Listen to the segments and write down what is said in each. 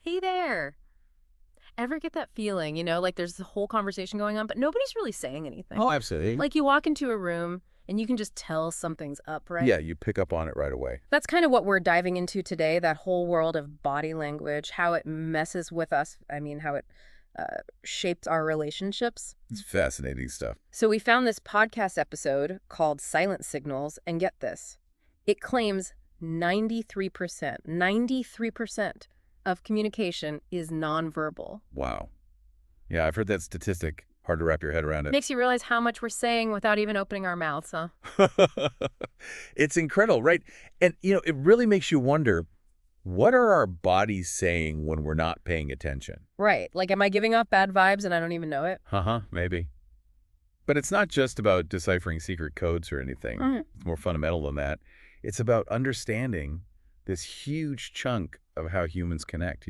hey there. Ever get that feeling, like there's the whole conversation going on, but nobody's really saying anything? Oh, absolutely. Like you walk into a room and you can just tell something's up, right? Yeah, you pick up on it right away. That's kind of what we're diving into today, that whole world of body language, how it messes with us. I mean, how it shapes our relationships. It's fascinating stuff. So we found this podcast episode called Silent Signals, and get this. It claims 93% of communication is nonverbal. Wow. Yeah, I've heard that statistic. Hard to wrap your head around it. Makes you realize how much we're saying without even opening our mouths, huh? It's incredible, right? And, it really makes you wonder, what are our bodies saying when we're not paying attention? Right. Like, am I giving off bad vibes and I don't even know it? Maybe. But it's not just about deciphering secret codes or anything. It's more fundamental than that. It's about understanding this huge chunk of how humans connect,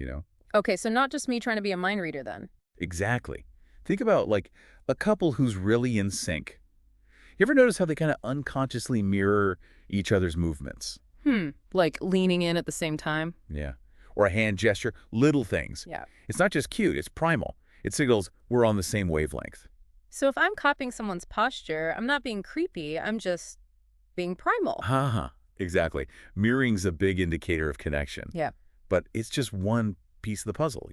Okay, so not just me trying to be a mind reader then. Exactly. Think about, like, a couple who's really in sync. You ever notice how they kind of unconsciously mirror each other's movements? Like leaning in at the same time? Yeah. Or a hand gesture. Little things. Yeah. It's not just cute. It's primal. It signals we're on the same wavelength. So if I'm copying someone's posture, I'm not being creepy. I'm just being primal. Exactly. Mirroring's a big indicator of connection. Yeah. But it's just one piece of the puzzle,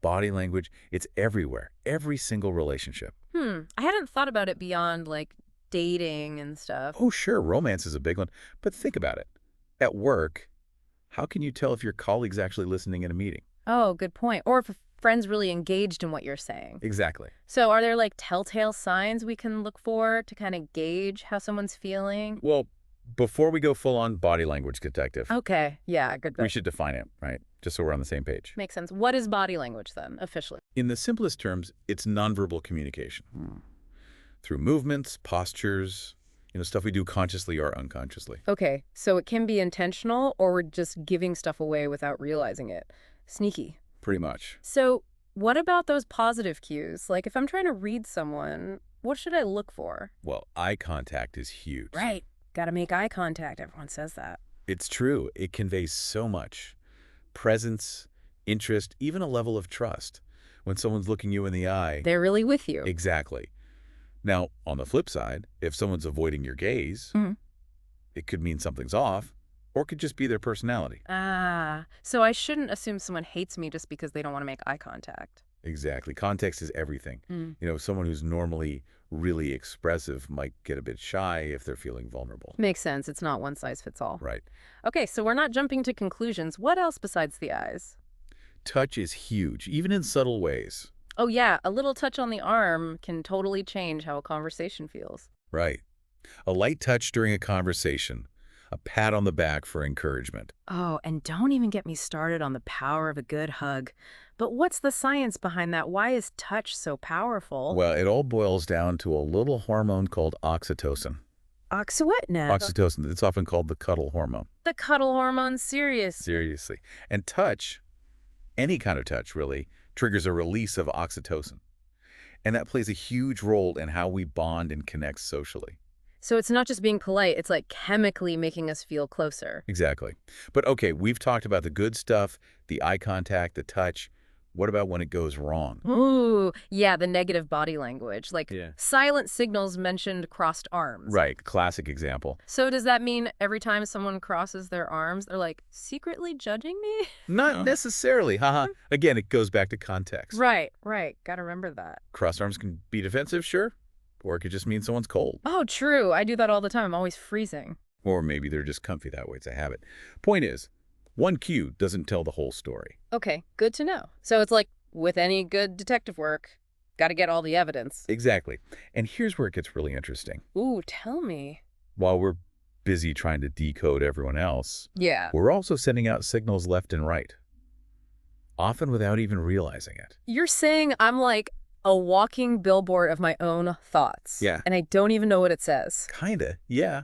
Body language, it's everywhere. Every single relationship. I hadn't thought about it beyond, like, dating and stuff. Oh, sure. Romance is a big one. But think about it. At work, how can you tell if your colleague's actually listening in a meeting? Oh, good point. Or if a friend's really engaged in what you're saying. Exactly. So are there, like, telltale signs we can look for to kind of gauge how someone's feeling? Well, before we go full-on body language detective, Okay. Yeah, good. we should define it, right? Just so we're on the same page. Makes sense. What is body language then, officially? In the simplest terms, it's nonverbal communication. Through movements, postures, stuff we do consciously or unconsciously. Okay, so it can be intentional or we're just giving stuff away without realizing it. Sneaky. Pretty much. So what about those positive cues? Like if I'm trying to read someone, what should I look for? Well, eye contact is huge. Right. Got to make eye contact. Everyone says that. It's true. It conveys so much. Presence, interest, even a level of trust. When someone's looking you in the eye. They're really with you. Exactly. Now, on the flip side, if someone's avoiding your gaze, it could mean something's off, or it could just be their personality. So I shouldn't assume someone hates me just because they don't want to make eye contact. Exactly. Context is everything. Someone who's normally really expressive might get a bit shy if they're feeling vulnerable. Makes sense. It's not one size fits all. Right. Okay, so we're not jumping to conclusions. What else besides the eyes? Touch is huge, even in subtle ways. Oh, yeah. A little touch on the arm can totally change how a conversation feels. Right. A light touch during a conversation. A pat on the back for encouragement. Oh, and don't even get me started on the power of a good hug. But what's the science behind that? Why is touch so powerful? Well, it all boils down to a little hormone called oxytocin. What now? Oxytocin. It's often called the cuddle hormone. The cuddle hormone, serious. Seriously. And touch, any kind of touch really, triggers a release of oxytocin. And that plays a huge role in how we bond and connect socially. So it's not just being polite, it's like chemically making us feel closer. Exactly. But okay, we've talked about the good stuff, the eye contact, the touch. What about when it goes wrong? Ooh, yeah, the negative body language. Like silent signals mentioned crossed arms. Right, classic example. So does that mean every time someone crosses their arms, they're like secretly judging me? Not necessarily, Again, it goes back to context. Right. Gotta remember that. Crossed arms can be defensive, sure. Or it could just mean someone's cold. Oh, true. I do that all the time. I'm always freezing. Or maybe they're just comfy that way. It's a habit. Point is, one cue doesn't tell the whole story. Okay, good to know. So it's like with any good detective work, got to get all the evidence. Exactly. And here's where it gets really interesting. Ooh, tell me. While we're busy trying to decode everyone else, we're also sending out signals left and right, often without even realizing it. You're saying I'm like a walking billboard of my own thoughts. Yeah. And I don't even know what it says. Kinda, yeah.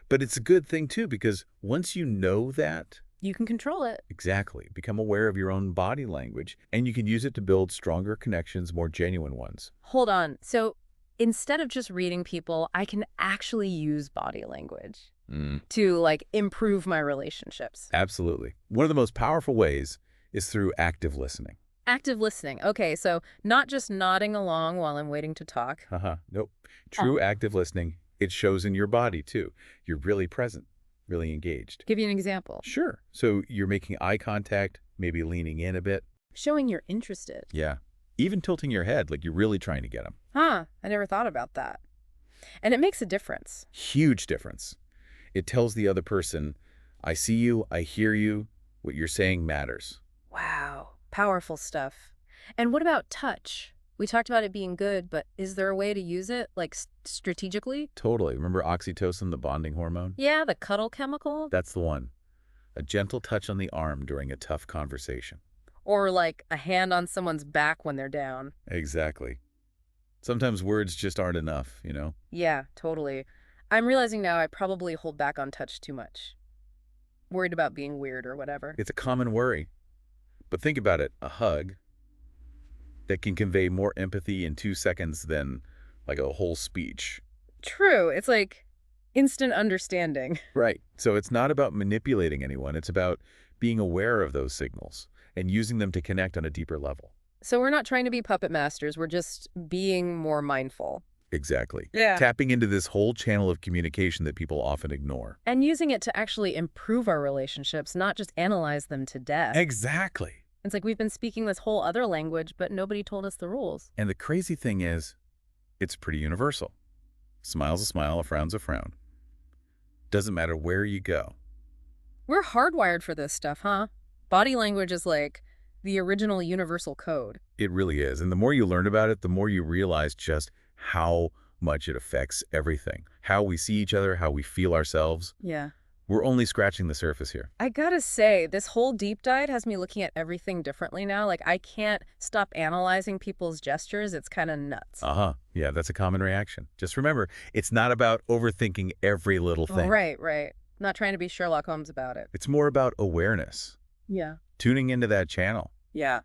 But it's a good thing, too, because once you know that, you can control it. Exactly. Become aware of your own body language, and you can use it to build stronger connections, more genuine ones. Hold on. So instead of just reading people, I can actually use body language to, like, improve my relationships. Absolutely. One of the most powerful ways is through active listening. Active listening. Okay, so not just nodding along while I'm waiting to talk. Haha, nope. True active listening, it shows in your body, too. You're really present, really engaged. Give you an example. Sure. So you're making eye contact, maybe leaning in a bit. Showing you're interested. Yeah. Even tilting your head like you're really trying to get them. Huh, I never thought about that. And it makes a difference. Huge difference. It tells the other person, I see you, I hear you, what you're saying matters. Wow, powerful stuff. And what about touch? We talked about it being good, but is there a way to use it, like strategically? Totally. Remember oxytocin, the bonding hormone? Yeah, the cuddle chemical? That's the one. A gentle touch on the arm during a tough conversation. Or like a hand on someone's back when they're down. Exactly. Sometimes words just aren't enough, you know? Yeah, totally. I'm realizing now I probably hold back on touch too much. Worried about being weird or whatever. It's a common worry. But think about it, a hug that can convey more empathy in 2 seconds than like a whole speech. True, it's like instant understanding. Right. So it's not about manipulating anyone. It's about being aware of those signals and using them to connect on a deeper level. So we're not trying to be puppet masters, we're just being more mindful. Exactly. Yeah. Tapping into this whole channel of communication that people often ignore. And using it to actually improve our relationships, not just analyze them to death. Exactly. It's like we've been speaking this whole other language, but nobody told us the rules. And the crazy thing is, it's pretty universal. Smile's a smile, a frown's a frown. Doesn't matter where you go. We're hardwired for this stuff, huh? Body language is like the original universal code. It really is. And the more you learn about it, the more you realize just how much it affects everything. How we see each other, how we feel ourselves. Yeah. We're only scratching the surface here. I gotta say, this whole deep dive has me looking at everything differently now. Like, I can't stop analyzing people's gestures. It's kind of nuts. Uh-huh. Yeah, that's a common reaction. Just remember, it's not about overthinking every little thing. Right, right. Not trying to be Sherlock Holmes about it. It's more about awareness. Yeah. Tuning into that channel, Yeah.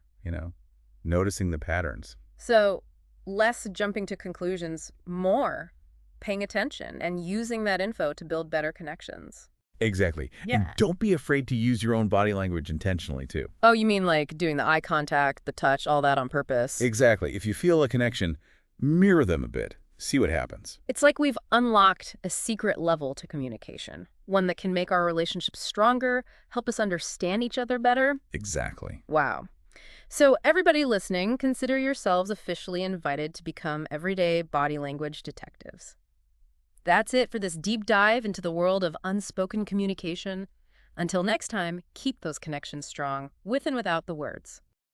noticing the patterns. So, less jumping to conclusions, more paying attention and using that info to build better connections. Exactly. Yeah. And don't be afraid to use your own body language intentionally, too. Oh, you mean like doing the eye contact, the touch, all that on purpose? Exactly. If you feel a connection, mirror them a bit. See what happens. It's like we've unlocked a secret level to communication, one that can make our relationships stronger, help us understand each other better. Exactly. Wow. So everybody listening, consider yourselves officially invited to become everyday body language detectives. That's it for this deep dive into the world of unspoken communication. Until next time, keep those connections strong, with and without the words.